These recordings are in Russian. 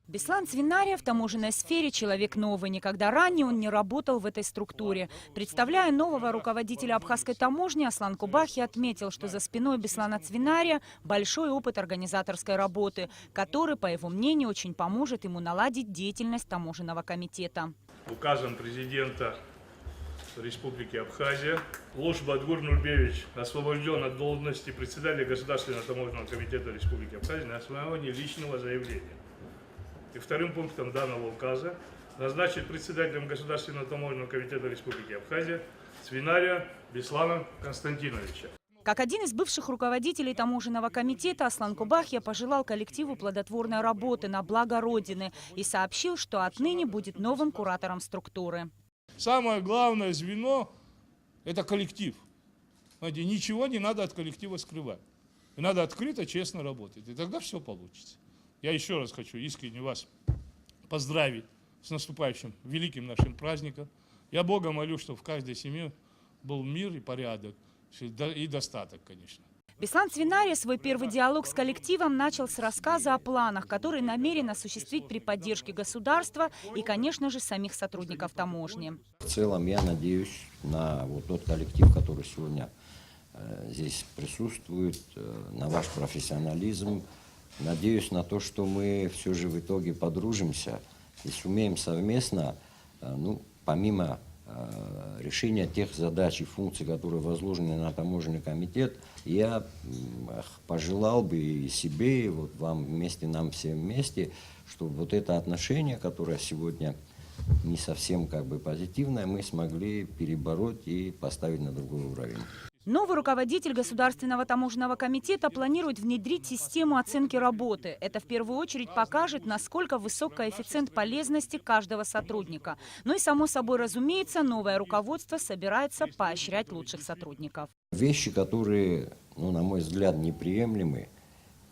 Беслан Цвинария в таможенной сфере человек новый. Никогда ранее он не работал в этой структуре. Представляя нового руководителя абхазской таможни, Аслан Кубахи отметил, что за спиной Беслана Цвинария большой опыт организаторской работы, который, по его мнению, очень поможет ему наладить деятельность таможенного комитета. Указом президента Республики Абхазия Лош Бадгур Нурбевич освобожден от должности председателя Государственного таможенного комитета Республики Абхазия на основании личного заявления. И вторым пунктом данного указа назначить председателем Государственного таможенного комитета Республики Абхазия Цвинария Беслана Константиновича. Как один из бывших руководителей таможенного комитета, Аслан Кубахи пожелал коллективу плодотворной работы на благо Родины и сообщил, что отныне будет новым куратором структуры. Самое главное звено – это коллектив. Знаете, ничего не надо от коллектива скрывать. И надо открыто, честно работать. И тогда все получится. Я еще раз хочу искренне вас поздравить с наступающим великим нашим праздником. Я Бога молю, чтобы в каждой семье был мир и порядок, и достаток, конечно. Беслан Цвинария свой первый диалог с коллективом начал с рассказа о планах, которые намерен осуществить при поддержке государства и, конечно же, самих сотрудников таможни. В целом я надеюсь на вот тот коллектив, который сегодня здесь присутствует, на ваш профессионализм. Надеюсь на то, что мы все же в итоге подружимся и сумеем совместно, помимо решения тех задач и функций, которые возложены на таможенный комитет, я пожелал бы и себе, и вот вам вместе, нам всем вместе, чтобы вот это отношение, которое сегодня не совсем позитивное, мы смогли перебороть и поставить на другой уровень. Новый руководитель Государственного таможенного комитета планирует внедрить систему оценки работы. Это в первую очередь покажет, насколько высок коэффициент полезности каждого сотрудника. Ну и, само собой разумеется, новое руководство собирается поощрять лучших сотрудников. Вещи, которые, на мой взгляд, неприемлемы,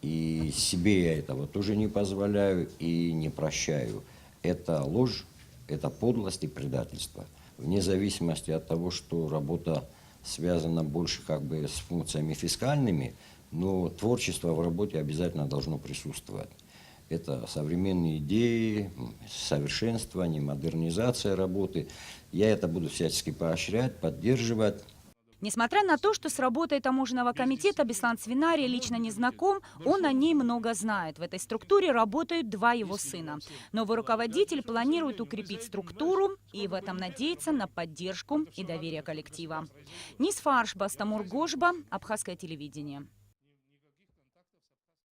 и себе я этого тоже не позволяю и не прощаю. Это ложь, это подлость и предательство. Вне зависимости от того, что работа связано больше с функциями фискальными, но творчество в работе обязательно должно присутствовать. Это современные идеи, совершенствование, модернизация работы. Я это буду всячески поощрять, поддерживать. Несмотря на то, что с работой таможенного комитета Беслан Цвинария лично не знаком, он о ней много знает. В этой структуре работают два его сына. Новый руководитель планирует укрепить структуру и в этом надеется на поддержку и доверие коллектива. Нисфа Аршба, Стамур Гожба, Абхазское телевидение.